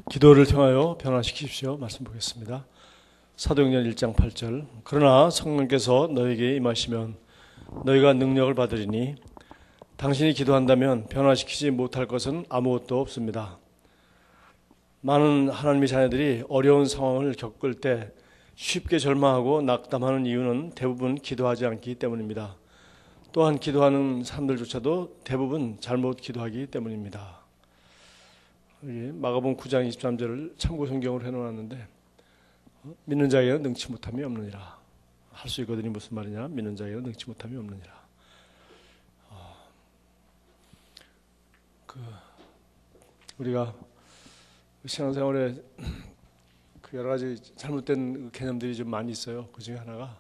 기도를 통하여 변화시키십시오. 말씀 보겠습니다. 사도행전 1장 8절. 그러나 성령께서 너에게 임하시면 너희가 능력을 받으리니 당신이 기도한다면 변화시키지 못할 것은 아무것도 없습니다. 많은 하나님의 자녀들이 어려운 상황을 겪을 때 쉽게 절망하고 낙담하는 이유는 대부분 기도하지 않기 때문입니다. 또한 기도하는 사람들조차도 대부분 잘못 기도하기 때문입니다. 마가복음 9장 23절을 참고 성경으로 해놓았는데 믿는 자에게는 능치 못함이 없느니라. 할 수 있거든요. 무슨 말이냐? 믿는 자에게는 능치 못함이 없느니라. 우리가 신앙생활에 여러 가지 잘못된 개념들이 좀 많이 있어요. 그 중에 하나가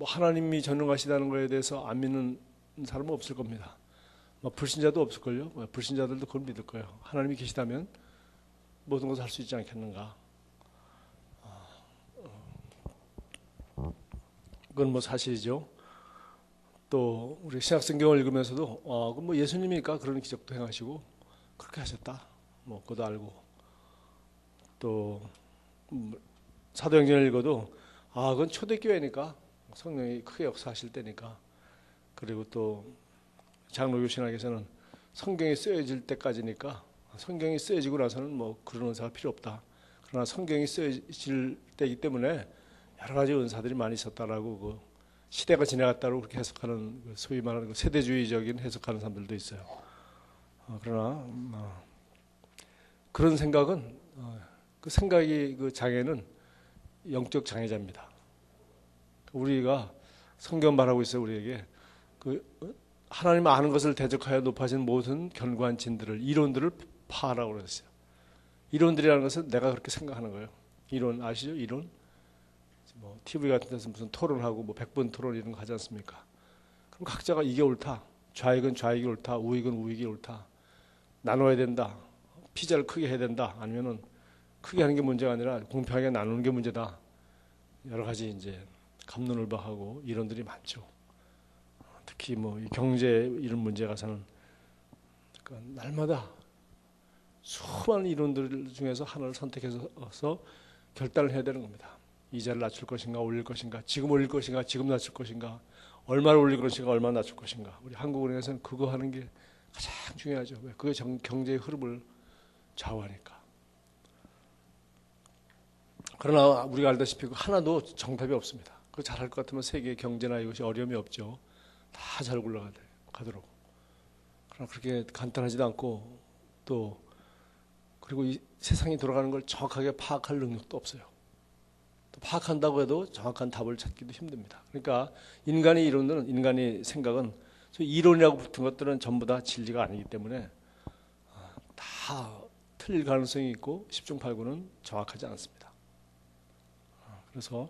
하나님이 전능하시다는 것에 대해서 안 믿는 사람은 없을 겁니다. 불신자도 없을걸요. 불신자들도 그걸 믿을 거예요. 하나님이 계시다면 모든 것을 할 수 있지 않겠는가. 그건 사실이죠. 또 우리 신약성경을 읽으면서도 그럼 예수님이니까 그런 기적도 행하시고 그렇게 하셨다. 그것도 알고 또 사도행전을 읽어도 그건 초대교회니까 성령이 크게 역사하실 때니까. 그리고 또 장로교 신학에서는 성경이 쓰여질 때까지니까 성경이 쓰여지고 나서는 그런 은사가 필요 없다. 그러나 성경이 쓰여질 때이기 때문에 여러 가지 은사들이 많이 있었다라고 시대가 지나갔다고 그렇게 해석하는 소위 말하는 세대주의적인 해석하는 사람들도 있어요. 그러나 그런 생각은 그 생각이 그 장애는 영적 장애자입니다. 우리가 성경 말하고 있어요. 우리에게 하나님 아는 것을 대적하여 높아진 모든 견고한 진들을 이론들을 파하라고 그랬어요. 이론들이라는 것은 내가 그렇게 생각하는 거예요. 이론 아시죠? 이론? TV 같은 데서 무슨 토론하고 100분 토론 이런 거 하지 않습니까? 그럼 각자가 이게 옳다. 좌익은 좌익이 옳다. 우익은 우익이 옳다. 나눠야 된다. 피자를 크게 해야 된다. 아니면은 크게 하는 게 문제가 아니라 공평하게 나누는 게 문제다. 여러 가지 이제 갑론을박하고 이론들이 많죠. 특히 이 경제 이런 문제 가서는 날마다 수많은 이론들 중에서 하나를 선택해서 결단을 해야 되는 겁니다. 이자를 낮출 것인가 올릴 것인가, 지금 올릴 것인가, 지금 낮출 것인가, 얼마를 올릴 것인가, 얼마나 낮출 것인가. 우리 한국은행에서는 그거 하는 게 가장 중요하죠. 왜? 그게 경제의 흐름을 좌우하니까. 그러나 우리가 알다시피 하나도 정답이 없습니다. 그거 잘할 것 같으면 세계 경제나 이것이 어려움이 없죠. 다 잘 굴러가도록. 그러나 그렇게 간단하지도 않고 그리고 이 세상이 돌아가는 걸 정확하게 파악할 능력도 없어요. 또 파악한다고 해도 정확한 답을 찾기도 힘듭니다. 그러니까 인간의 이론은, 인간의 생각은 이론이라고 붙은 것들은 전부 다 진리가 아니기 때문에 다 틀릴 가능성이 있고 10중 8구는 정확하지 않습니다. 그래서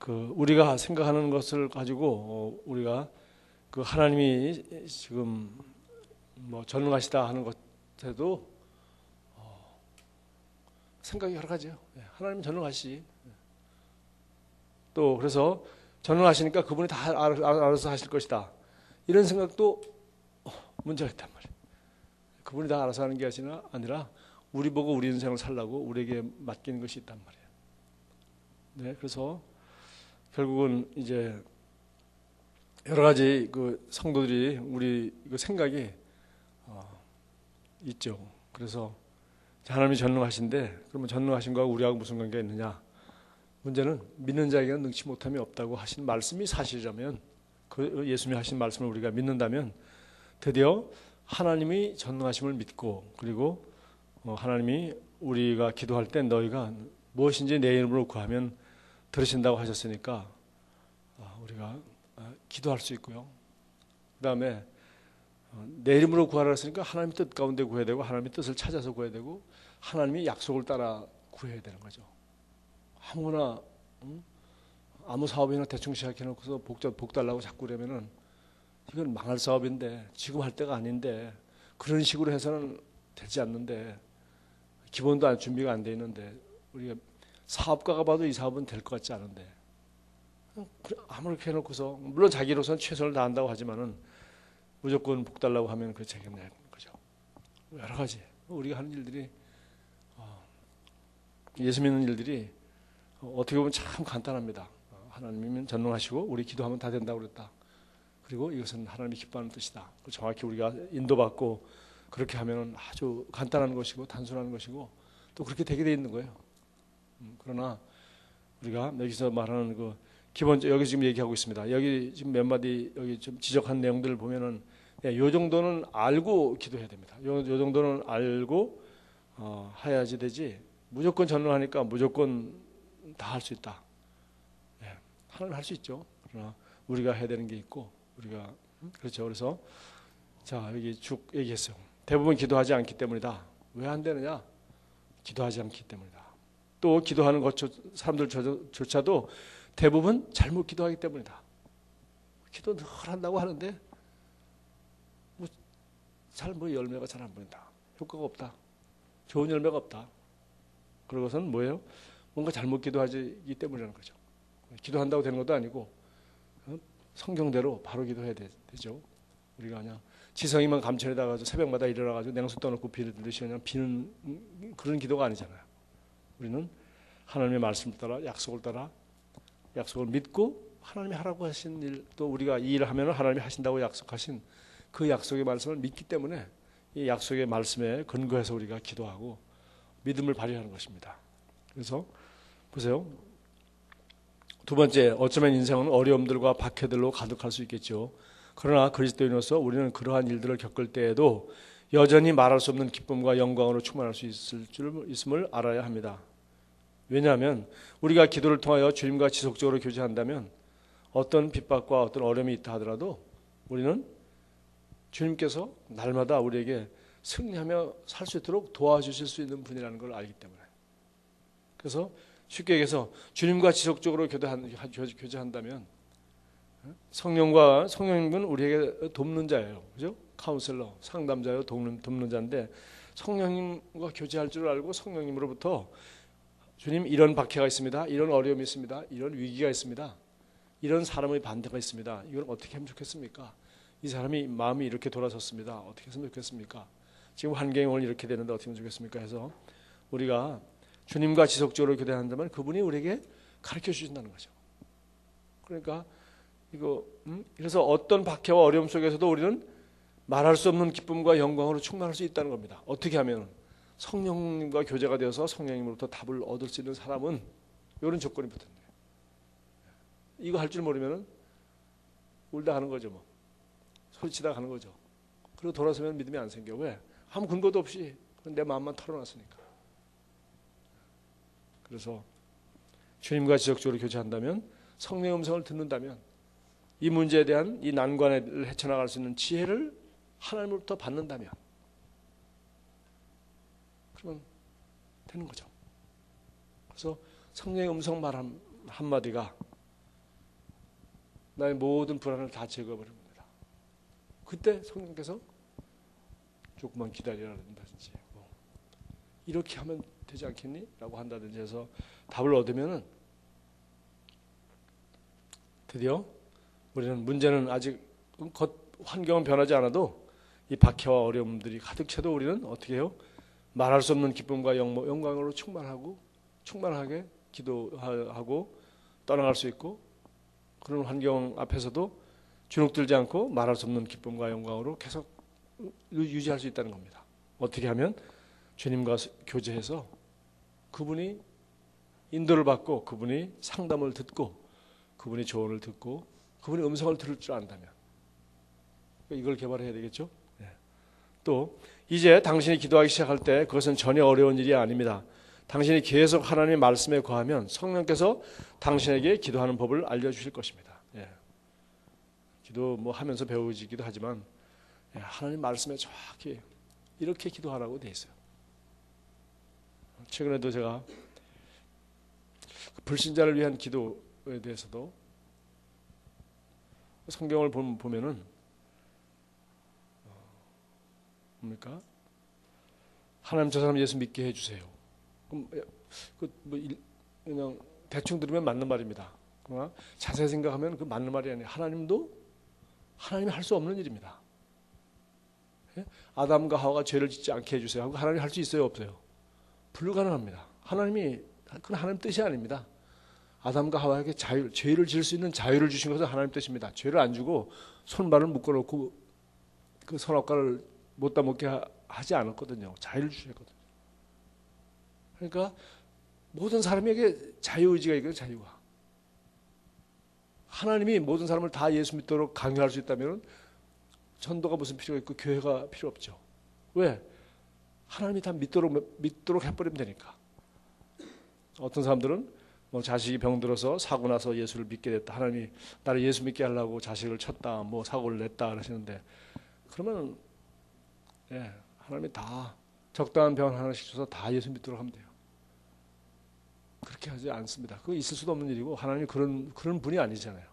우리가 생각하는 것을 가지고 우리가 하나님이 지금 전능하시다 하는 것에도 생각이 여러 가지요. 하나님은 전능하시지. 또 그래서 전능하시니까 그분이 다 알아서 하실 것이다. 이런 생각도 문제가 있단 말이에요. 그분이 다 알아서 하는 게 아니라 우리 보고 우리 인생을 살라고 우리에게 맡기는 것이 있단 말이에요. 네, 그래서 결국은 이제 여러 가지 성도들이 우리 생각이 있죠. 그래서 하나님이 전능하신데 그러면 전능하신 거하고 우리하고 무슨 관계가 있느냐? 문제는 믿는 자에게는 능치 못함이 없다고 하신 말씀이 사실이라면 예수님이 하신 말씀을 우리가 믿는다면 드디어 하나님이 전능하심을 믿고 그리고 하나님이 우리가 기도할 때 너희가 무엇인지 내 이름으로 구하면 들으신다고 하셨으니까 우리가 기도할 수 있고요. 그 다음에 내 이름으로 구하라 했으니까 하나님의 뜻 가운데 구해야 되고 하나님의 뜻을 찾아서 구해야 되고 하나님의 약속을 따라 구해야 되는 거죠. 아무나 아무 사업이나 대충 시작해놓고서 복 달라고 자꾸 그러면은 이건 망할 사업인데 지금 할 때가 아닌데 그런 식으로 해서는 되지 않는데 기본도 준비가 안 돼 있는데 우리가 사업가가 봐도 이 사업은 될 것 같지 않은데 아무렇게 해놓고서 물론 자기로서는 최선을 다한다고 하지만은 무조건 복 달라고 하면 그 책임내는 거죠. 여러 가지 우리가 하는 일들이 예수 믿는 일들이 어떻게 보면 참 간단합니다. 하나님이면 전능하시고 우리 기도하면 다 된다고 그랬다. 그리고 이것은 하나님이 기뻐하는 뜻이다. 정확히 우리가 인도받고 그렇게 하면 아주 간단한 것이고 단순한 것이고 또 그렇게 되게 돼 있는 거예요. 그러나 우리가 여기서 말하는 그 기본적 여기 지금 얘기하고 있습니다. 여기 지금 몇 마디 여기 좀 지적한 내용들을 보면은 요 정도는 알고 기도해야 됩니다. 요 정도는 알고 해야지 되지. 무조건 전능하니까 무조건 다 할 수 있다. 하나님 할 수 있죠. 그러나 우리가 해야 되는 게 있고 우리가 그렇죠. 그래서 자 여기 쭉 얘기했어요. 대부분 기도하지 않기 때문이다. 왜 안 되느냐? 기도하지 않기 때문이다. 또 기도하는 것 사람들조차도 대부분 잘못 기도하기 때문이다. 기도 늘 한다고 하는데 잘 열매가 잘 안 보인다. 효과가 없다. 좋은 열매가 없다. 그것은 뭐예요? 뭔가 잘못 기도하기 때문이라는 거죠. 기도한다고 되는 것도 아니고 성경대로 바로 기도해야 되죠. 우리가 그냥 지성이만 감천에다 가지고 새벽마다 일어나가지고 냉수 떠놓고 비를 들듯이 그냥 비는 그런 기도가 아니잖아요. 우리는 하나님의 말씀을 따라 약속을 따라 약속을 믿고 하나님이 하라고 하신 일, 또 우리가 이 일을 하면 하나님이 하신다고 약속하신 그 약속의 말씀을 믿기 때문에 이 약속의 말씀에 근거해서 우리가 기도하고 믿음을 발휘하는 것입니다. 그래서 보세요. 두 번째, 어쩌면 인생은 어려움들과 박해들로 가득할 수 있겠죠. 그러나 그리스도인으로서 우리는 그러한 일들을 겪을 때에도 여전히 말할 수 없는 기쁨과 영광으로 충만할 수 있음을 알아야 합니다. 왜냐하면 우리가 기도를 통하여 주님과 지속적으로 교제한다면 어떤 핍박과 어떤 어려움이 있다 하더라도 우리는 주님께서 날마다 우리에게 승리하며 살 수 있도록 도와주실 수 있는 분이라는 걸 알기 때문에. 그래서 쉽게 얘기해서 주님과 지속적으로 교제한다면 성령님은 우리에게 돕는 자예요. 그죠? 카운셀러, 상담자요, 돕는 자인데 성령님과 교제할 줄 알고 성령님으로부터 주님 이런 박해가 있습니다. 이런 어려움이 있습니다. 이런 위기가 있습니다. 이런 사람의 반대가 있습니다. 이걸 어떻게 하면 좋겠습니까? 이 사람이 마음이 이렇게 돌아섰습니다. 어떻게 했으면 좋겠습니까? 지금 환경이 오늘 이렇게 되는데 어떻게 하면 좋겠습니까? 해서 우리가 주님과 지속적으로 교대한다면 그분이 우리에게 가르쳐 주신다는 거죠. 그러니까 그래서 어떤 박해와 어려움 속에서도 우리는 말할 수 없는 기쁨과 영광으로 충만할 수 있다는 겁니다. 어떻게 하면 성령님과 교제가 되어서 성령님으로부터 답을 얻을 수 있는 사람은 이런 조건이 붙었네요. 이거 할 줄 모르면은 울다 가는 거죠, 뭐. 소리치다 가는 거죠. 그리고 돌아서면 믿음이 안 생겨. 왜? 아무 근거도 없이 내 마음만 털어놨으니까. 그래서 주님과 지속적으로 교제한다면, 성령의 음성을 듣는다면, 이 문제에 대한 이 난관을 헤쳐나갈 수 있는 지혜를 하나님으로부터 받는다면, 그러면 되는 거죠. 그래서 성령의 음성 말 한마디가 나의 모든 불안을 다 제거해버립니다. 그때 성령께서 조금만 기다리라 된다든지 이렇게 하면 되지 않겠니? 라고 한다든지 해서 답을 얻으면은 드디어 우리는 문제는 아직 환경은 변하지 않아도 이 박해와 어려움들이 가득 채도 우리는 어떻게 해요? 말할 수 없는 기쁨과 영광으로 충만하게 기도하고 떠나갈 수 있고 그런 환경 앞에서도 주눅들지 않고 말할 수 없는 기쁨과 영광으로 계속 유지할 수 있다는 겁니다. 어떻게 하면 주님과 교제해서 그분이 인도를 받고 그분이 상담을 듣고 그분이 조언을 듣고 그분의 음성을 들을 줄 안다면 이걸 개발해야 되겠죠. 또 이제 당신이 기도하기 시작할 때 그것은 전혀 어려운 일이 아닙니다. 당신이 계속 하나님의 말씀에 거하면 성령께서 당신에게 기도하는 법을 알려주실 것입니다. 기도 하면서 배우지기도 하지만 하나님 말씀에 정확히 이렇게 기도하라고 돼 있어요. 최근에도 제가 불신자를 위한 기도에 대해서도 성경을 보면은 뭡니까? 하나님 저 사람 예수 믿게 해주세요. 그럼 그냥 대충 들으면 맞는 말입니다. 그러나 자세히 생각하면 그 맞는 말이 아니에요. 하나님이 할 수 없는 일입니다. 예? 아담과 하와가 죄를 짓지 않게 해주세요 하고 하나님이 할 수 있어요, 없어요? 불가능합니다. 그건 하나님 뜻이 아닙니다. 아담과 하와에게 죄를 지을 수 있는 자유를 주신 것은 하나님 뜻입니다. 죄를 안 주고 손발을 묶어놓고 그 선악과를 못 따먹게 하지 않았거든요. 자유를 주셨거든요. 그러니까 모든 사람에게 자유의지가 있거든요. 자유가. 하나님이 모든 사람을 다 예수 믿도록 강요할 수 있다면 전도가 무슨 필요가 있고 교회가 필요 없죠. 왜? 하나님이 다 믿도록 해버리면 되니까. 어떤 사람들은 뭐 자식이 병들어서 사고 나서 예수를 믿게 됐다. 하나님이 나를 예수 믿게 하려고 자식을 쳤다. 뭐 사고를 냈다 그러시는데 그러면 하나님이 다 적당한 병 하나씩 줘서 다 예수 믿도록 하면 돼요. 그렇게 하지 않습니다. 그거 있을 수도 없는 일이고 하나님이 그런 분이 아니잖아요.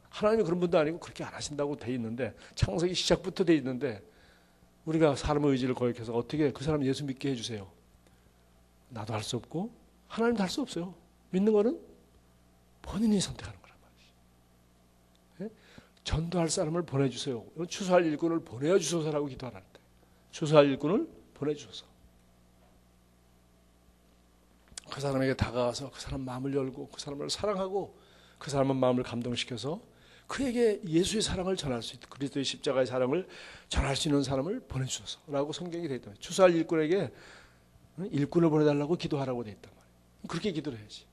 하나님이 그런 분도 아니고 그렇게 안 하신다고 돼 있는데 창세기 시작부터 돼 있는데 우리가 사람의 의지를 거역해서 어떻게 그 사람 예수 믿게 해주세요. 나도 할 수 없고 하나님도 할 수 없어요. 믿는 거는 본인이 선택하는 거란 말이지. 전도할 사람을 보내주세요. 추수할 일꾼을 보내주소서라고 기도하는데 추수할 일꾼을 보내주소서. 그 사람에게 다가가서 그 사람 마음을 열고 그 사람을 사랑하고 그 사람의 마음을 감동시켜서 그에게 예수의 사랑을 전할 수 있는 그리스도의 십자가의 사랑을 전할 수 있는 사람을 보내주소서라고 성경이 되어 있다. 추수할 일꾼에게 일꾼을 보내달라고 기도하라고 되어 있단 말이에요. 그렇게 기도를 해야지.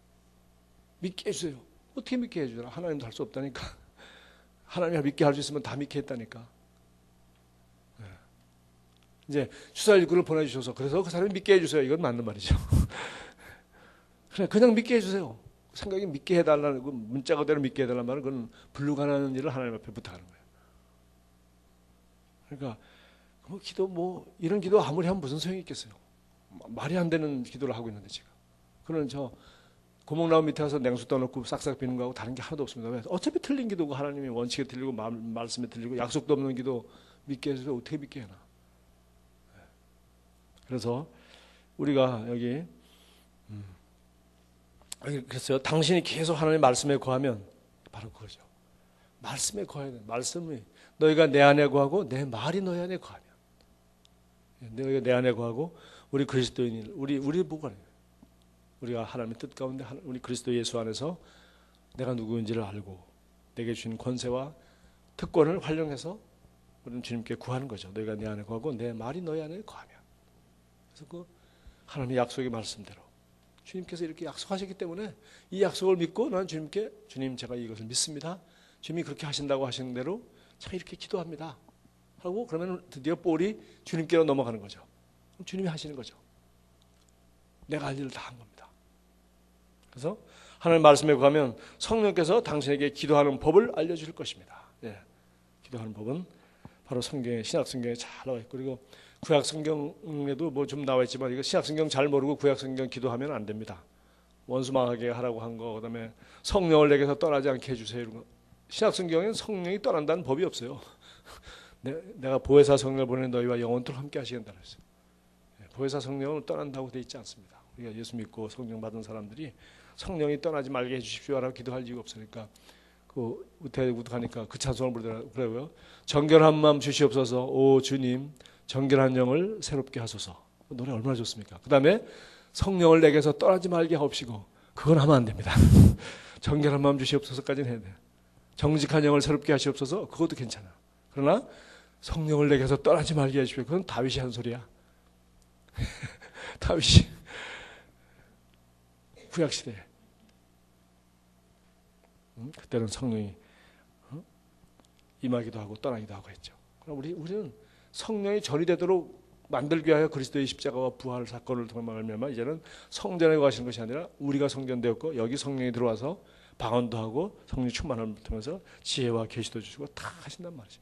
믿게 해주세요. 어떻게 믿게 해주라? 하나님도 할 수 없다니까. 하나님이 믿게 할 수 있으면 다 믿게 했다니까. 이제 추수할 일꾼을 보내주셔서 그래서 그 사람이 믿게 해주세요. 이건 맞는 말이죠. 그냥 믿게 해주세요. 생각이 믿게 해달라는 그 문자 그대로 믿게 해달라는 말은 그건 불가능한 일을 하나님 앞에 부탁하는 거예요. 그러니까 이런 기도 아무리 하면 무슨 소용이 있겠어요. 말이 안 되는 기도를 하고 있는데 지금. 그는 저 구멍나무 밑에 가서 냉수 떠놓고 싹싹 비는 거하고 다른 게 하나도 없습니다. 왜? 어차피 틀린 기도고 하나님이 원칙에 틀리고 말씀에 틀리고 약속도 없는 기도 믿게 해서 어떻게 믿게 해나. 그래서 우리가 여기 그랬어요. 당신이 계속 하나님의 말씀에 거하면 바로 그거죠. 말씀에 거해야 돼. 말씀이 너희가 내 안에 거하고 내 말이 너희 안에 거하면 너희가 내 안에 거하고 우리 그리스도인이 우리 보고 우리가 하나님의 뜻 가운데 우리 그리스도 예수 안에서 내가 누구인지를 알고 내게 주신 권세와 특권을 활용해서 우리는 주님께 구하는 거죠. 너희가 내 안에 거하고 내 말이 너희 안에 거하면. 그래서 그 하나님의 약속의 말씀대로 주님께서 이렇게 약속하셨기 때문에 이 약속을 믿고 나는 주님께 주님 제가 이것을 믿습니다. 주님이 그렇게 하신다고 하시는 대로 제가 이렇게 기도합니다. 하고 그러면 드디어 볼이 주님께로 넘어가는 거죠. 주님이 하시는 거죠. 내가 할 일을 다 한 겁니다. 그래서 하나님 말씀에 가면 성령께서 당신에게 기도하는 법을 알려줄 것입니다. 기도하는 법은 바로 성경에 신약 성경에 잘 나와 있고 그리고 구약 성경에도 뭐 좀 나와 있지만 이거 신약 성경 잘 모르고 구약 성경 기도하면 안 됩니다. 원수 망하게 하라고 한 거, 그다음에 성령을 내게서 떠나지 않게 해주세요 이런 거. 신약 성경에는 성령이 떠난다는 법이 없어요. 내가 보혜사 성령을 보내는 너희와 영원토록 함께 하시겠다 그랬어요. 보혜사 성령은 떠난다고 돼 있지 않습니다. 우리가 예수 믿고 성령 받은 사람들이 성령이 떠나지 말게 해주십시오라고 기도할 이유가 없으니까 그 우태우득하니까 그 찬송을 부르더라고요. 정결한 마음 주시옵소서. 오 주님 정결한 영을 새롭게 하소서. 노래 얼마나 좋습니까? 그 다음에 성령을 내게서 떠나지 말게 하옵시고 그건 하면 안 됩니다. 정결한 마음 주시옵소서까지는 해야 돼요. 정직한 영을 새롭게 하시옵소서 그것도 괜찮아. 그러나 성령을 내게서 떠나지 말게 해주십시오. 그건 다윗이 한 소리야. 다윗이 구약시대에 그때는 성령이 임하기도 하고 떠나기도 하고 했죠. 그럼 우리는 성령이 전이 되도록 만들기 위하여 그리스도의 십자가와 부활 사건을 통해 말미암아 이제는 성전에 가시는 것이 아니라 우리가 성전되었고 여기 성령이 들어와서 방언도 하고 성령 충만함을 통해서 지혜와 계시도 주시고 다 하신단 말이죠.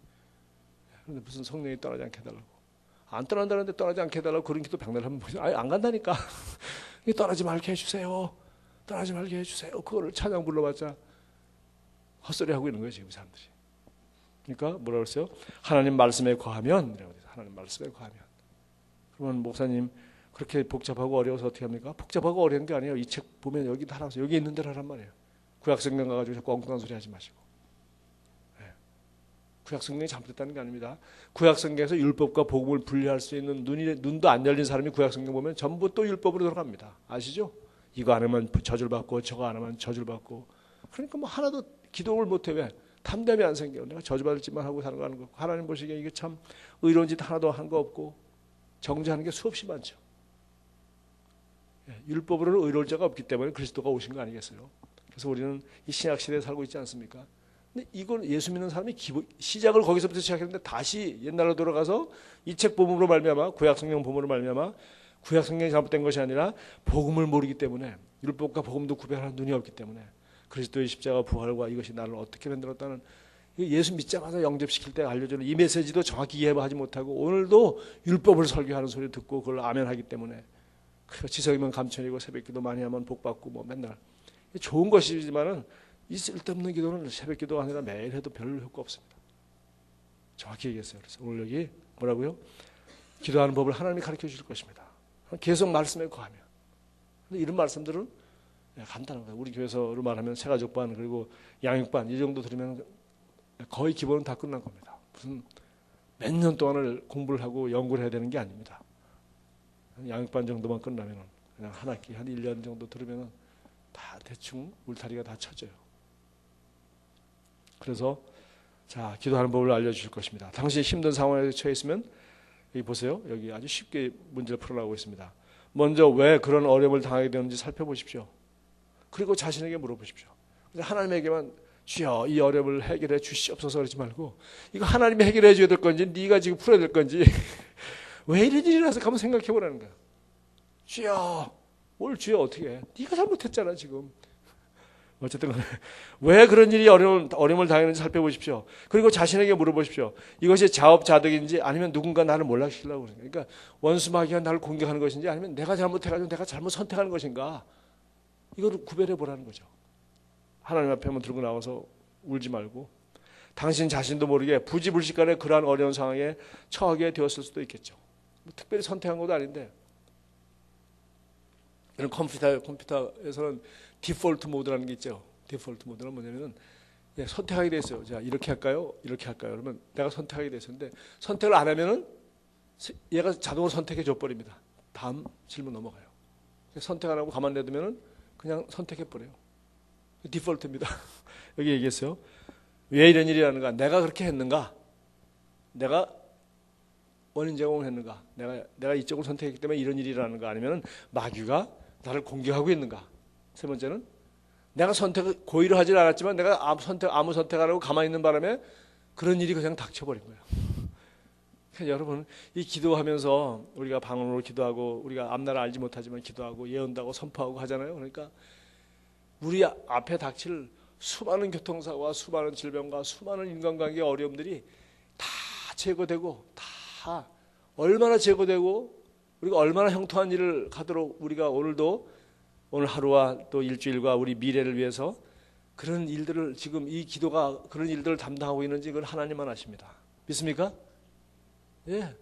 그런데 무슨 성령이 떠나지 않게 해달라고 안 떠난다는데 떠나지 않게 해달라고 그런 기도 백날 하면 아예 안 간다니까. 떠나지 말게 해주세요. 떠나지 말게 해주세요. 그거를 찬양 불러봤자 헛소리 하고 있는 거예요 지금 사람들이. 그러니까 뭐라 그랬어요? 하나님 말씀에 거하면 하나님 말씀에 거하면. 그러면 목사님 그렇게 복잡하고 어려워서 어떻게 합니까? 복잡하고 어려운 게 아니에요. 이 책 보면 여기 다 나와서 여기 있는 대로 하란 말이에요. 구약성경 가가지고 자꾸 엉뚱한 소리 하지 마시고. 구약 성경이 잘못됐다는 게 아닙니다. 구약 성경에서 율법과 복음을 분리할 수 있는 눈도 안 열린 사람이 구약 성경 보면 전부 또 율법으로 돌아갑니다. 아시죠? 이거 안 하면 저주를 받고 저거 안 하면 저주를 받고. 그러니까 뭐 하나도 기도를 못해. 왜? 탐dem이 안 생겨. 내가 저주받을 짓만 하고 사는 거 하는 거. 하나님 보시기에 이게 참 의로운 짓 하나도 한 거 없고 정죄하는 게 수없이 많죠. 율법으로는 의로울 자가 없기 때문에 그리스도가 오신 거 아니겠어요? 그래서 우리는 이 신약 시대에 살고 있지 않습니까? 근데 이건 예수 믿는 사람이 시작을 거기서부터 시작했는데 다시 옛날로 돌아가서 이 책 복음으로 말미암아 구약 성경 복음으로 말미암아 구약 성경이 잘못된 것이 아니라 복음을 모르기 때문에 율법과 복음도 구별하는 눈이 없기 때문에 그리스도의 십자가 부활과 이것이 나를 어떻게 만들었다는 예수 믿자마자 영접시킬 때 알려주는 이 메시지도 정확히 이해하지 못하고 오늘도 율법을 설교하는 소리 듣고 그걸 아멘하기 때문에 지성이면 감천이고 새벽기도 많이 하면 복받고 뭐 맨날 좋은 것이지만은 이 쓸데없는 기도는 새벽기도가 아니라 매일 해도 별 효과 없습니다. 정확히 얘기했어요. 그래서 오늘 여기 뭐라고요? 기도하는 법을 하나님이 가르쳐 주실 것입니다. 계속 말씀에 거하며. 근데 이런 말씀들은 간단한 거예요. 우리 교회에서로 말하면 새가족반 그리고 양육반 이 정도 들으면 거의 기본은 다 끝난 겁니다. 무슨 몇 년 동안을 공부를 하고 연구를 해야 되는 게 아닙니다. 양육반 정도만 끝나면 그냥 한 학기 한 1년 정도 들으면 다 대충 울타리가 다 쳐져요. 그래서 자 기도하는 법을 알려주실 것입니다. 당시 힘든 상황에 처해 있으면 여기 보세요. 여기 아주 쉽게 문제를 풀어나가고 있습니다. 먼저 왜 그런 어려움을 당하게 되는지 살펴보십시오. 그리고 자신에게 물어보십시오. 하나님에게만 주여 이 어려움을 해결해 주시옵소서 그러지 말고 이거 하나님이 해결해 줘야 될 건지 네가 지금 풀어야 될 건지 왜 이런 일이 나서 한번 생각해 보라는 거야. 주여 뭘 주여 어떻게 해. 네가 잘못했잖아 지금. 어쨌든 간에 왜 그런 일이 어려움을 당했는지 살펴보십시오. 그리고 자신에게 물어보십시오. 이것이 자업자득인지 아니면 누군가 나를 몰락시키려고 그러는 거예요. 그러니까 원수마귀가 나를 공격하는 것인지 아니면 내가 잘못해가지고 내가 잘못 선택하는 것인가. 이거를 구별해 보라는 거죠. 하나님 앞에 한번 들고 나와서 울지 말고 당신 자신도 모르게 부지불식간에 그러한 어려운 상황에 처하게 되었을 수도 있겠죠. 뭐 특별히 선택한 것도 아닌데 이런 컴퓨터에서는 디폴트 모드라는 게 있죠. 디폴트 모드는 뭐냐면은 선택하게 돼 있어요. 자 이렇게 할까요? 이렇게 할까요? 그러면 내가 선택하게 돼 있었는데 선택을 안 하면은 얘가 자동으로 선택해 줘 버립니다. 다음 질문 넘어가요. 선택 안 하고 가만 놔두면은 그냥 선택해 버려요. 디폴트입니다. 여기 얘기했어요. 왜 이런 일이 하는가? 내가 그렇게 했는가? 내가 원인 제공을 했는가? 내가 이쪽을 선택했기 때문에 이런 일이 일어나는가? 아니면 마귀가 나를 공격하고 있는가? 세 번째는 내가 고의를 하지 않았지만 내가 아무 선택 안 하고 가만히 있는 바람에 그런 일이 그냥 닥쳐버린 거예요. 그러니까 여러분 이 기도하면서 우리가 방언으로 기도하고 우리가 앞날을 알지 못하지만 기도하고 예언하고 선포하고 하잖아요. 그러니까 우리 앞에 닥칠 수많은 교통사고와 수많은 질병과 수많은 인간관계의 어려움들이 다 제거되고 다 얼마나 제거되고 우리가 얼마나 형통한 일을 가도록 우리가 오늘 하루와 또 일주일과 우리 미래를 위해서 그런 일들을 지금 이 기도가 그런 일들을 담당하고 있는지 그걸 하나님만 아십니다. 믿습니까? 예.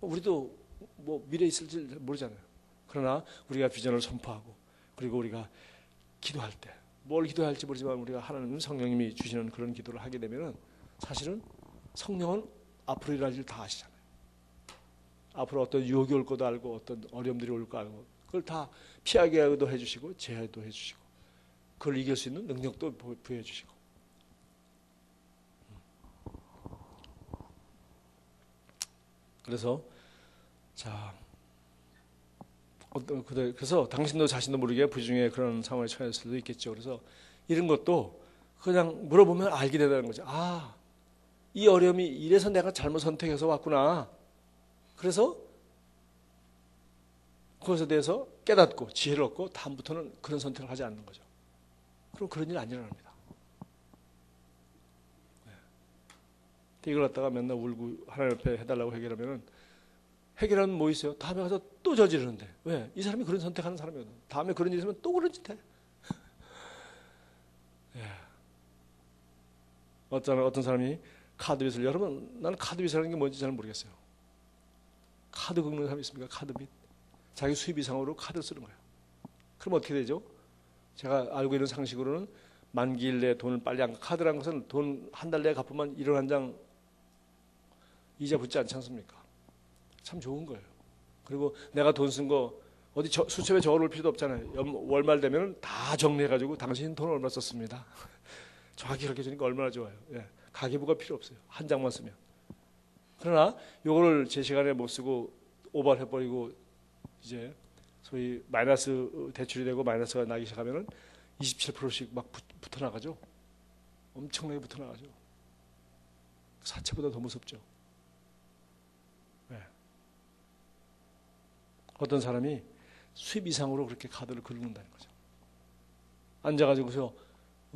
우리도 뭐 미래 있을지 모르잖아요. 그러나 우리가 비전을 선포하고 그리고 우리가 기도할 때 뭘 기도해야 할지 모르지만 우리가 하나님 성령님이 주시는 그런 기도를 하게 되면은 사실은 성령은 앞으로 일어날 일 다 아시잖아요. 앞으로 어떤 유혹이 올 것도 알고 어떤 어려움들이 올 거 알고 그걸 다 피하게도 해주시고 제어도 해주시고 그걸 이길 수 있는 능력도 부여해 주시고 그래서 자 그래서 당신도 자신도 모르게 부중에 그런 상황에 처했을 수도 있겠죠. 그래서 이런 것도 그냥 물어보면 알게 된다는 거죠. 아, 이 어려움이 이래서 내가 잘못 선택해서 왔구나. 그래서 그것에 대해서 깨닫고 지혜를 얻고 다음부터는 그런 선택을 하지 않는 거죠. 그럼 그런 일 안 일어납니다. 네. 이걸 갖다가 맨날 울고 하나님 앞에 해달라고 해결하면은 해결하면 뭐 있어요? 다음에 가서 또 저지르는데 왜? 이 사람이 그런 선택하는 사람이거든. 다음에 그런 일이 있으면 또 그런 짓 해. 예. 어떤 사람이 카드빚을 여러분 나는 카드빚이라는 게 뭔지 잘 모르겠어요. 카드 긁는 사람이 있습니까? 카드빚. 자기 수입 이상으로 카드를 쓰는 거예요. 그럼 어떻게 되죠? 제가 알고 있는 상식으로는 만기일 내에 돈을 빨리 안 카드라는 것은 돈 한 달 내에 갚으면 1원 한 장 이자 붙지 않지 않습니까? 참 좋은 거예요. 그리고 내가 돈 쓴 거 어디 수첩에 적어놓을 필요도 없잖아요. 월말 되면 다 정리해가지고 당신 돈 얼마 썼습니다. 정확히 그렇게 주니까 얼마나 좋아요. 예. 가계부가 필요 없어요. 한 장만 쓰면. 그러나 요거를 제 시간에 못 쓰고 오버를 해버리고 이제 소위 마이너스 대출이 되고 마이너스가 나기 시작하면은 27%씩 막 붙어 나가죠. 엄청나게 붙어 나가죠. 사채보다 더 무섭죠. 네. 어떤 사람이 수입 이상으로 그렇게 카드를 긁는다는 거죠. 앉아가지고서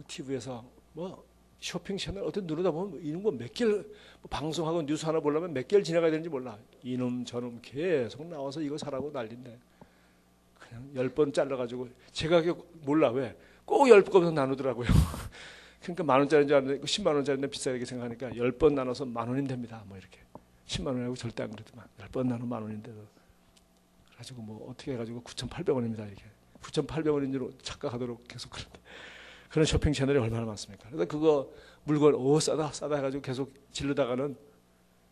TV에서 뭐 쇼핑 채널 어떤 누르다 보면 이런 거 몇 개를 방송하고 뉴스 하나 보려면 몇 개를 지나가야 되는지 몰라. 이놈 저놈 계속 나와서 이거 사라고 난린데 그냥 10번 잘라가지고 제 가격 몰라. 왜? 꼭 10번 나누더라고요. 그러니까 만 원짜리인 줄 알았는데 10만 원짜리인데 비싸게 생각하니까 10번 나눠서 만 원이 됩니다. 뭐 이렇게 10만 원이라고 절대 안 그러더만 10번 나누면 만 원인데도 그래가지고 뭐 어떻게 해가지고 9,800원입니다. 이렇게 9,800원인 줄 착각하도록 계속 그런데 그런 쇼핑 채널이 얼마나 많습니까? 그래서 그거 물건 싸다 해가지고 계속 지르다가는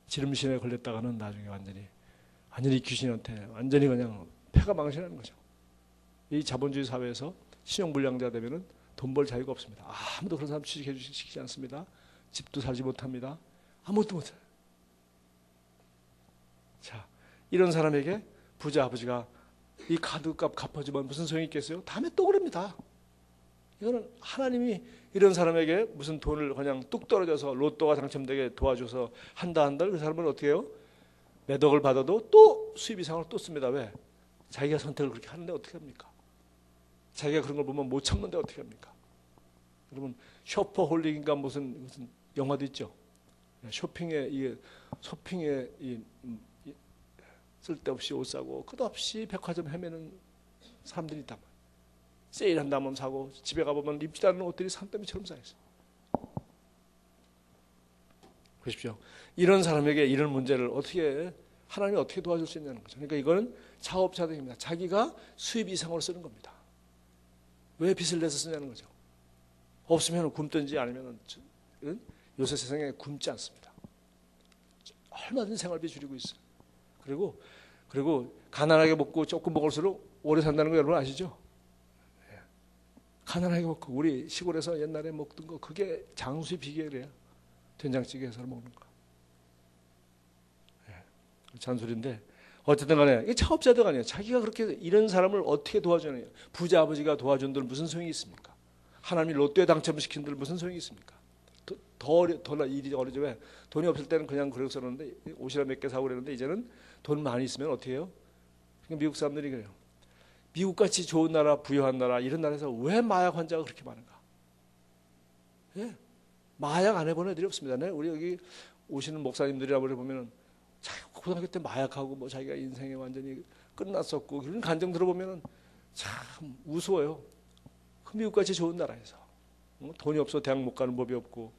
지름신에 걸렸다가는 나중에 완전히 귀신한테 완전히 그냥 패가 망신하는 거죠. 이 자본주의 사회에서 신용불량자 되면은 돈 벌 자유가 없습니다. 아무도 그런 사람 취직해 주시지 않습니다. 집도 살지 못합니다. 아무것도 못해요. 자, 이런 사람에게 부자 아버지가 이 카드값 갚아주면 무슨 소용이 있겠어요? 다음에 또 그럽니다. 이거는 하나님이 이런 사람에게 무슨 돈을 그냥 뚝 떨어져서 로또가 당첨되게 도와줘서 한다 그 사람은 어떻게 해요? 몇 억을 받아도 또 수입 이상을 또 씁니다. 왜? 자기가 선택을 그렇게 하는데 어떻게 합니까? 자기가 그런 걸 보면 못 참는데 어떻게 합니까? 여러분 쇼퍼홀릭인가 무슨 영화도 있죠. 쇼핑에 쓸데없이 옷 사고 끝없이 백화점 헤매는 사람들이 있단 말이에요. 세일한다면 사고 집에 가보면 입지 않는 옷들이 산더미처럼 쌓여있어요. 보십시오. 이런 사람에게 이런 문제를 하나님이 어떻게 도와줄 수 있냐는 거죠. 그러니까 이거는 자업자득입니다. 자기가 수입 이상으로 쓰는 겁니다. 왜 빚을 내서 쓰냐는 거죠. 없으면 굶든지 아니면 요새 세상에 굶지 않습니다. 얼마든지 생활비 줄이고 있어요. 그리고 가난하게 먹고 조금 먹을수록 오래 산다는 거 여러분 아시죠? 가난하게 먹고 우리 시골에서 옛날에 먹던 거 그게 장수의 비결이에요. 된장찌개 해서 먹는 거. 잔소리인데 어쨌든 간에 이게 차업자들 아니에요. 자기가 그렇게 이런 사람을 어떻게 도와주느냐. 부자 아버지가 도와준 들 무슨 소용이 있습니까? 하나님이 로또에 당첨시킨 들 무슨 소용이 있습니까? 더 일이 어려져. 왜? 돈이 없을 때는 그냥 그랬었는데 옷이나 몇 개 사고 그랬는데 이제는 돈 많이 있으면 어떻게 해요? 그러니까 미국 사람들이 그래요. 미국같이 좋은 나라, 부유한 나라 이런 나라에서 왜 마약 환자가 그렇게 많은가? 예, 마약 안 해본 애들이 없습니다. 네? 우리 여기 오시는 목사님들이라 보면은 고등학교 때 마약하고 뭐 자기가 인생에 완전히 끝났었고 그런 간증 들어보면은 참 우스워요. 그 미국같이 좋은 나라에서 돈이 없어 대학 못 가는 법이 없고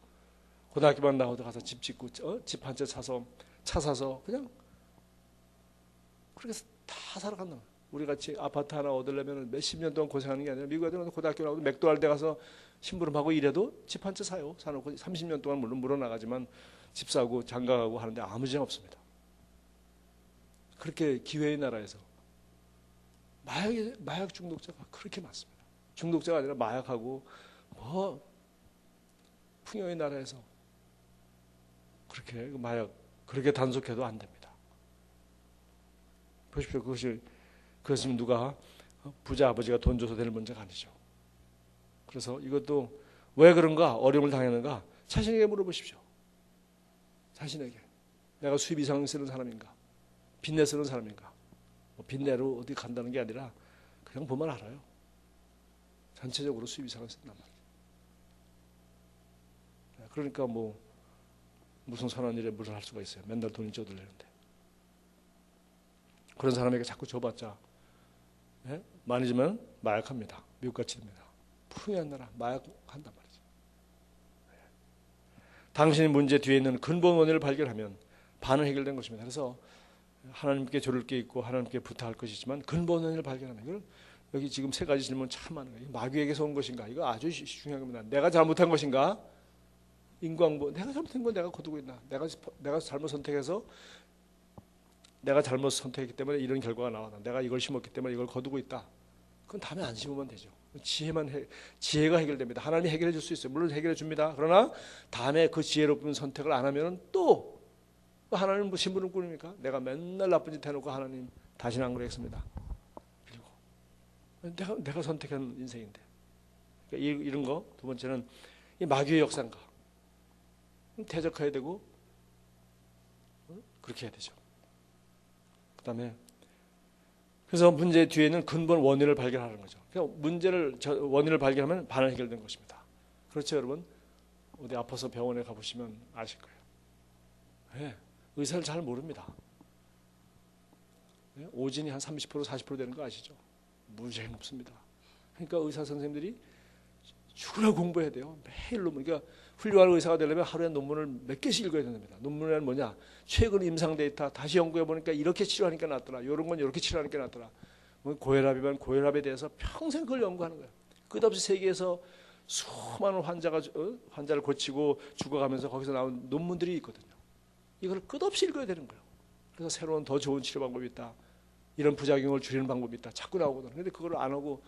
고등학교만 나오다 가서 집 짓고 집 한 채 사서 차 사서 그냥 그렇게 다 살아간다. 우리 같이 아파트 하나 얻으려면 몇십 년 동안 고생하는 게 아니라 미국 애들은 고등학교 나오고 맥도날드 가서 심부름하고 일해도 집 한 채 사요. 사놓고 30년 동안 물론 물어나가지만 집 사고 장가가고 하는데 아무 지장 없습니다. 그렇게 기회의 나라에서 마약 중독자가 그렇게 많습니다. 중독자가 아니라 마약하고 뭐 풍요의 나라에서 그렇게 마약 그렇게 단속해도 안 됩니다. 보십시오. 그것은 누가 부자 아버지가 돈 줘서 되는 문제가 아니죠. 그래서 이것도 왜 그런가 어려움을 당했는가 자신에게 물어보십시오. 자신에게 내가 수입 이상 쓰는 사람인가 빚내 쓰는 사람인가 빚내로 어디 간다는 게 아니라 그냥 보면 알아요. 전체적으로 수입 이상을 쓴단 말이에요. 그러니까 뭐 무슨 선한 일에 물을 할 수가 있어요. 맨날 돈이 쪼들리는데 그런 사람에게 자꾸 줘봤자 많이 주면 마약합니다. 미국같이 됩니다. 풍요한 나라 마약한단 말이죠. 당신의 문제 뒤에 있는 근본 원인을 발견하면 반은 해결된 것입니다. 그래서 하나님께 조를 게 있고 하나님께 부탁할 것이지만 근본 원인을 발견하면 이걸 여기 지금 세 가지 질문 참 많은 거예요. 마귀에게서 온 것인가? 이거 아주 중요한 겁니다. 내가 잘못한 것인가? 인광보 내가 잘못한 건 내가 거두고 있나? 내가 잘못 선택해서 내가 잘못 선택했기 때문에 이런 결과가 나왔다. 내가 이걸 심었기 때문에 이걸 거두고 있다. 그건 다음에 안 심으면 되죠. 지혜가 해결됩니다. 하나님이 해결해 줄 수 있어요. 물론 해결해 줍니다. 그러나 다음에 그 지혜롭은 선택을 안 하면 또 하나님 뭐 신부름 꾸립니까? 내가 맨날 나쁜 짓 해놓고 하나님 다시는 안 그러겠습니다. 그리고 내가 선택한 인생인데 그러니까 이런 거. 두 번째는 이 마귀의 역사인가? 대적해야 되고 그렇게 해야 되죠. 그 다음에 그래서 문제 뒤에는 근본 원인을 발견하는 거죠. 그러니까 원인을 발견하면 반은 해결된 것입니다. 그렇죠, 여러분? 어디 아파서 병원에 가보시면 아실 거예요. 네, 의사를 잘 모릅니다. 네, 오진이 한 30% 40% 되는 거 아시죠? 무지하게 높습니다. 그러니까 의사 선생님들이 죽으라고 공부해야 돼요. 매일 논문. 그러니까 훌륭한 의사가 되려면 하루에 논문을 몇 개씩 읽어야 됩니다. 논문에는 뭐냐? 최근 임상 데이터 다시 연구해 보니까 이렇게 치료하니까 낫더라. 이런 건 이렇게 치료하니까 낫더라. 뭐 고혈압이면 고혈압에 대해서 평생 그걸 연구하는 거예요. 끝없이 세계에서 수많은 환자를 고치고 죽어가면서 거기서 나온 논문들이 있거든요. 이걸 끝없이 읽어야 되는 거예요. 그래서 새로운 더 좋은 치료 방법이 있다. 이런 부작용을 줄이는 방법이 있다. 자꾸 나오거든요. 그런데 그걸 안 하고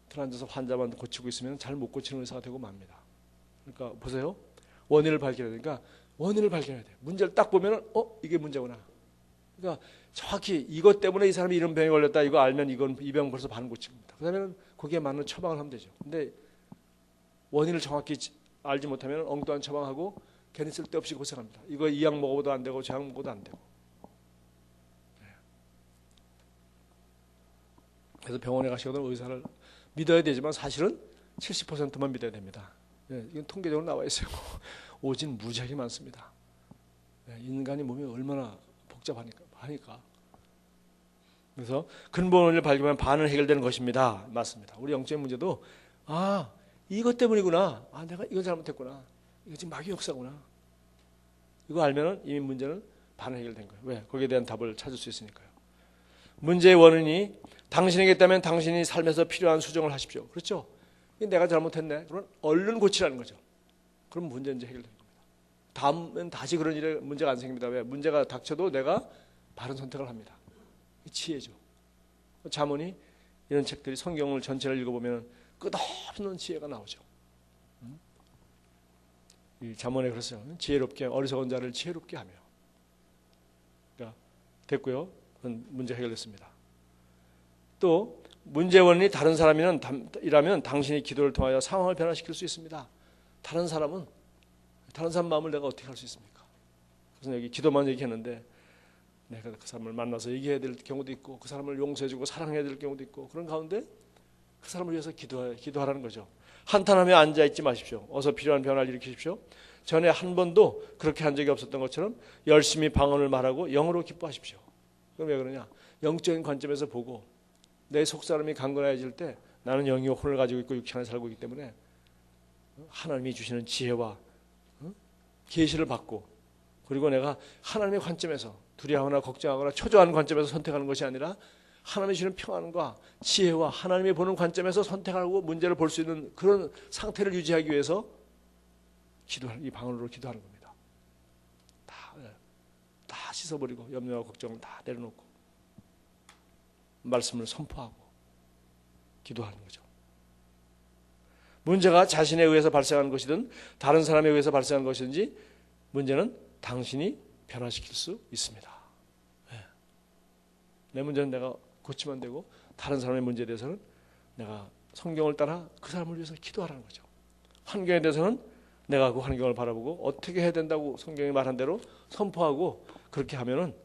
들어앉아서 환자만 고치고 있으면 잘 못 고치는 의사가 되고 맙니다. 그러니까 보세요. 원인을 발견해야 되니까 원인을 발견해야 돼요. 문제를 딱 보면 이게 문제구나. 그러니까 정확히 이것 때문에 이 사람이 이런 병에 걸렸다. 이거 알면 이 병 벌써 반 고칩니다. 그다음에는 거기에 맞는 처방을 하면 되죠. 근데 원인을 정확히 알지 못하면 엉뚱한 처방하고 괜히 쓸데없이 고생합니다. 이거 이 약 먹어도 안 되고 저 약 먹어도 안 되고. 그래서 병원에 가시거든 의사를 믿어야 되지만 사실은 70%만 믿어야 됩니다. 네, 이건 통계적으로 나와 있어요. 오진 무지하게 많습니다. 네, 인간이 몸이 얼마나 복잡하니까. 그래서 근본을 발견하면 반은 해결되는 것입니다. 맞습니다. 우리 영적인 문제도 이것 때문이구나. 내가 이걸 잘못했구나. 이거 지금 마귀 역사구나. 이거 알면은 이미 문제는 반은 해결된 거예요. 왜? 거기에 대한 답을 찾을 수 있으니까요. 문제의 원인이 당신에게 있다면 당신이 삶에서 필요한 수정을 하십시오. 그렇죠? 내가 잘못했네. 그럼 얼른 고치라는 거죠. 그럼 문제는 이제 해결되는 겁니다. 다음엔 다시 그런 일에 문제가 안 생깁니다. 왜? 문제가 닥쳐도 내가 바른 선택을 합니다. 지혜죠. 잠언이 이런 책들이 성경을 전체를 읽어보면 끝없는 지혜가 나오죠. 이 잠언에 그랬어요. 지혜롭게 어리석은 자를 지혜롭게 하며. 그러니까 됐고요. 그건 문제 해결됐습니다. 또 문제 원인이 다른 사람이라면 당신이 기도를 통하여 상황을 변화시킬 수 있습니다. 다른 사람 마음을 내가 어떻게 할 수 있습니까? 그래서 여기 기도만 얘기했는데 내가 그 사람을 만나서 얘기해야 될 경우도 있고 그 사람을 용서해주고 사랑해야 될 경우도 있고 그런 가운데 그 사람을 위해서 기도하라는 거죠. 한탄하며 앉아있지 마십시오. 어서 필요한 변화를 일으키십시오. 전에 한 번도 그렇게 한 적이 없었던 것처럼 열심히 방언을 말하고 영으로 기뻐하십시오. 그럼 왜 그러냐? 영적인 관점에서 보고 내 속사람이 강건해질 때 나는 영이 혼을 가지고 있고 육체 안에 살고 있기 때문에 하나님이 주시는 지혜와 계시를 받고 그리고 내가 하나님의 관점에서 두려워하거나 걱정하거나 초조한 관점에서 선택하는 것이 아니라 하나님이 주시는 평안과 지혜와 하나님이 보는 관점에서 선택하고 문제를 볼 수 있는 그런 상태를 유지하기 위해서 이 방언으로 기도하는 겁니다. 다 씻어버리고 염려와 걱정을 다 내려놓고 말씀을 선포하고 기도하는 거죠. 문제가 자신에 의해서 발생하는 것이든 다른 사람에 의해서 발생하는 것이든지 문제는 당신이 변화시킬 수 있습니다. 내 문제는 내가 고치면 되고 다른 사람의 문제에 대해서는 내가 성경을 따라 그 사람을 위해서 기도하라는 거죠. 환경에 대해서는 내가 그 환경을 바라보고 어떻게 해야 된다고 성경이 말한 대로 선포하고 그렇게 하면은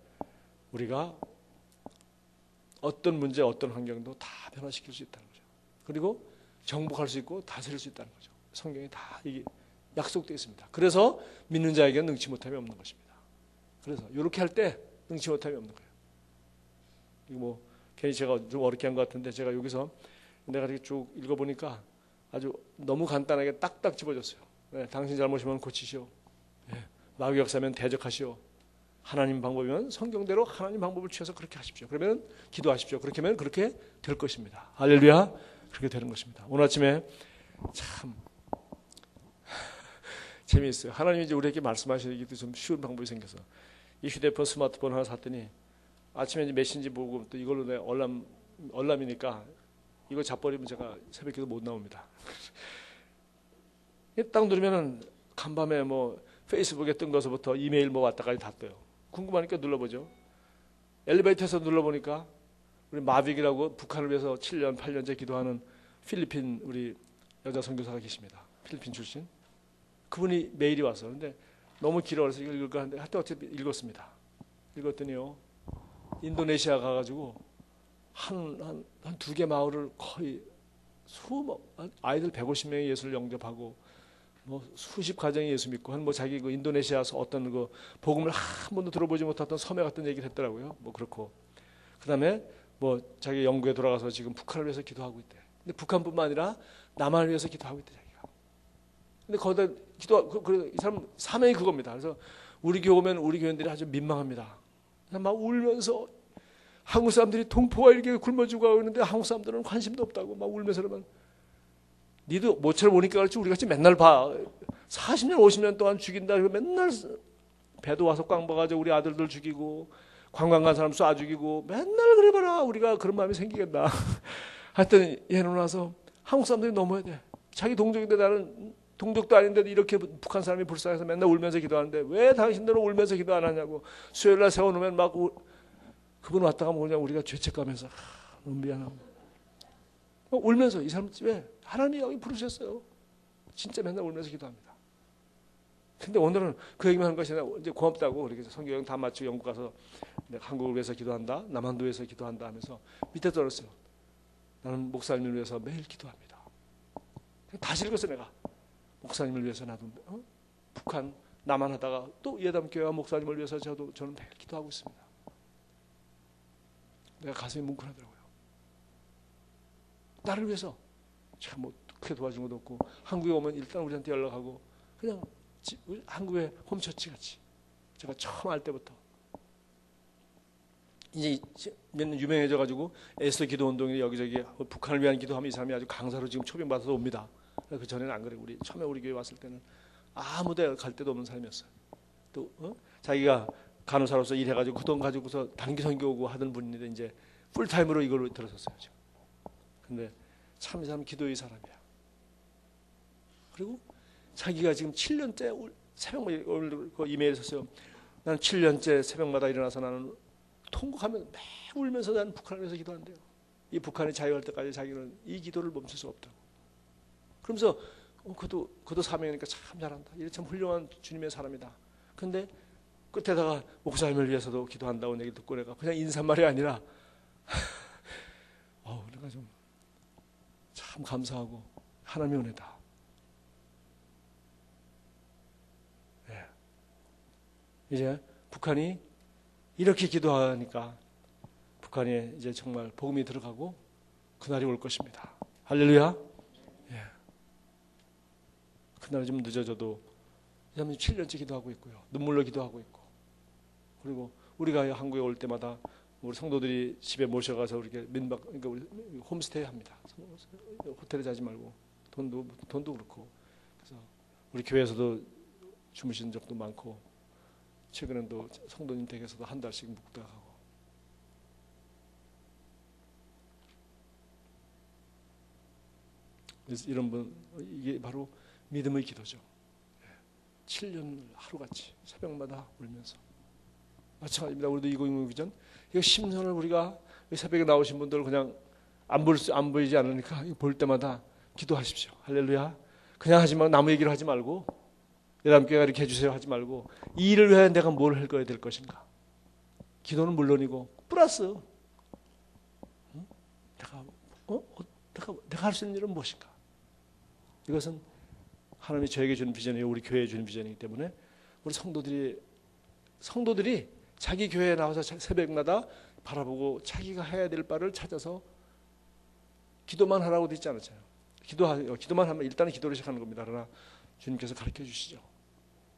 우리가 어떤 문제, 어떤 환경도 다 변화시킬 수 있다는 거죠. 그리고 정복할 수 있고 다스릴 수 있다는 거죠. 성경이 다 이게 약속되어 있습니다. 그래서 믿는 자에게는 능치 못함이 없는 것입니다. 그래서 이렇게 할 때 능치 못함이 없는 거예요. 이거 뭐 괜히 제가 좀 어렵게 한 것 같은데 제가 여기서 내가 이렇게 쭉 읽어보니까 아주 너무 간단하게 딱딱 집어줬어요. 네, 당신 잘못이면 고치시오. 네, 마귀 역사면 대적하시오. 하나님 방법이면 성경대로 하나님 방법을 취해서 그렇게 하십시오. 그러면 기도하십시오. 그렇게 하면 그렇게 될 것입니다. 할렐루야. 그렇게 되는 것입니다. 오늘 아침에 참 재미있어요. 하나님이 이제 우리에게 말씀하시기도 좀 쉬운 방법이 생겨서 이 휴대폰 스마트폰 하나 샀더니 아침에 이제 메신지 보고 또 이걸로 내 얼람이니까 이거 잡버리면 제가 새벽에도 못 나옵니다. 딱 누르면은 간밤에 뭐 페이스북에 뜬 것부터 이메일 뭐 왔다까지 다 떠요. 궁금하니까 눌러보죠. 엘리베이터에서 눌러보니까 우리 마빅이라고 북한을 위해서 7년 8년째 기도하는 필리핀 우리 여자 선교사가 계십니다. 필리핀 출신. 그분이 메일이 왔어요. 근데 너무 길어서 이걸 읽을까 하는데 하여튼 어차피 읽었습니다. 읽었더니요, 인도네시아 가가지고 한 두 개 마을을 거의 아이들 150명이 예수를 영접하고 뭐 수십 가정이 예수 믿고 한 뭐 자기 그 인도네시아에서 어떤 그 복음을 한 번도 들어보지 못했던 섬에 갔던 얘기를 했더라고요. 뭐 그렇고 그다음에 뭐 자기 영국에 돌아가서 지금 북한을 위해서 기도하고 있대. 근데 북한뿐만 아니라 남한을 위해서 기도하고 있대 자기가. 근데 거기다 이 사람 사명이 그겁니다. 그래서 우리 교회 오면 우리 교인들이 아주 민망합니다. 막 울면서 한국 사람들이 동포가 이렇게 굶어 죽어가고 있는데 한국 사람들은 관심도 없다고 막 울면서만. 니도 모처럼 오니까 그렇지 우리 같이 맨날 봐. 40년 50년 동안 죽인다. 맨날 배도 와서 꽝 봐가지고 우리 아들들 죽이고 관광 간 사람 쏴 죽이고 맨날 그래 봐라. 우리가 그런 마음이 생기겠나. 하여튼 얘는 와서 한국 사람들이 넘어야 돼. 자기 동족인데 나는 동족도 아닌데 이렇게 북한 사람이 불쌍해서 맨날 울면서 기도하는데 왜 당신들은 울면서 기도 안 하냐고. 수요일날 세워놓으면 막 그분 왔다가 뭐 그냥 우리가 죄책감에서 너무 미안하고 울면서 이 사람 왜 하나님이 여기 부르셨어요. 진짜 맨날 울면서 기도합니다. 근데 오늘은 그 얘기만 하는 것이 아니라 이제 고맙다고 그렇게 성경 다 마치고 영국 가서 한국을 위해서 기도한다, 남한도 위해서 기도한다 하면서 밑에 떨었어요. 나는 목사님을 위해서 매일 기도합니다. 다시 읽었어 내가. 목사님을 위해서 나도 북한 남한 하다가 또 예담교회와 목사님을 위해서 저는 매일 기도하고 있습니다. 내가 가슴이 뭉클하더라고요. 나를 위해서 참 뭐 크게 도와준 것도 없고 한국에 오면 일단 우리한테 연락하고 그냥 한국의 홈처치 같이 제가 처음 알 때부터 이제 몇 년 유명해져가지고 에스더 기도운동이 여기저기 북한을 위한 기도하면 이 사람이 아주 강사로 지금 초빙받아서 옵니다. 그 전에는 안 그래요. 처음에 우리 교회 왔을 때는 아무데 갈 데도 없는 사람이었어요. 또 자기가 간호사로서 일해가지고 그 돈 가지고서 단기 선교 오고 하던 분인데 이제 풀타임으로 이걸로 들어섰어요 지금. 근데 참 이 사람 기도의 사람이야. 그리고 자기가 지금 7년째 새벽 오늘 그 이메일에 썼어요. 나는 7년째 새벽마다 일어나서 나는 통곡하면 매 울면서 나는 북한을 위해서 기도한대요. 이 북한이 자유할 때까지 자기는 이 기도를 멈출 수가 없다고. 그러면서 그도 사명이니까 참 잘한다. 이게 참 훌륭한 주님의 사람이다. 근데 끝에다가 목사님을 위해서도 기도한다고 얘기 듣고 내가 그냥 인사말이 아니라 내가 좀 참 감사하고 하나님의 은혜다. 네. 이제 북한이 이렇게 기도하니까 북한에 이제 정말 복음이 들어가고 그날이 올 것입니다. 할렐루야. 예. 그날이 좀 늦어져도 7년째 기도하고 있고요. 눈물로 기도하고 있고. 그리고 우리가 한국에 올 때마다 우리 성도들이 집에 모셔가서 이렇게 그러니까 우리 홈스테이 합니다. 호텔에 자지 말고 돈도 그렇고. 그래서 우리 교회에서도 주무신 적도 많고 최근엔 또 성도님 댁에서도 한 달씩 묵다 가고. 그래서 이런 분 이게 바로 믿음의 기도죠. 7년 하루같이 새벽마다 울면서. 마찬가지입니다. 우리도 2060 비전 이거 심선을 우리가 새벽에 나오신 분들 그냥 안 보이지 않으니까 볼 때마다 기도하십시오. 할렐루야. 그냥 하지 말고 나무 얘기를 하지 말고 예담교회가 이렇게 해주세요 하지 말고 이 일을 위해 내가 뭘 해야 될 것인가. 기도는 물론이고 플러스 내가 할 수 있는 일은 무엇인가. 이것은 하나님이 저에게 주는 비전이에요. 우리 교회에 주는 비전이기 때문에 우리 성도들이 자기 교회에 나와서 새벽마다 바라보고 자기가 해야 될 바를 찾아서 기도만 하라고 돼 있지 않았잖아요. 기도만 하면 일단은 기도를 시작하는 겁니다. 그러나 주님께서 가르쳐 주시죠.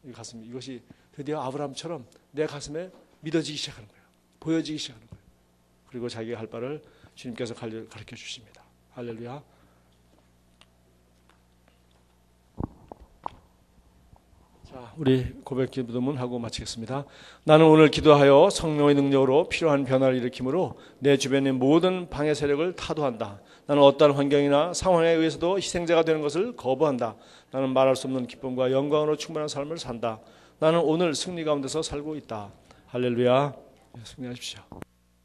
이 가슴, 이것이 드디어 아브라함처럼 내 가슴에 믿어지기 시작하는 거예요. 보여지기 시작하는 거예요. 그리고 자기가 할 바를 주님께서 가르쳐 주십니다. 할렐루야. 자, 우리 고백 기도문 하고 마치겠습니다. 나는 오늘 기도하여 성령의 능력으로 필요한 변화를 일으키므로 내 주변의 모든 방해 세력을 타도한다. 나는 어떠한 환경이나 상황에 의해서도 희생자가 되는 것을 거부한다. 나는 말할 수 없는 기쁨과 영광으로 충만한 삶을 산다. 나는 오늘 승리 가운데서 살고 있다. 할렐루야. 승리하십시오.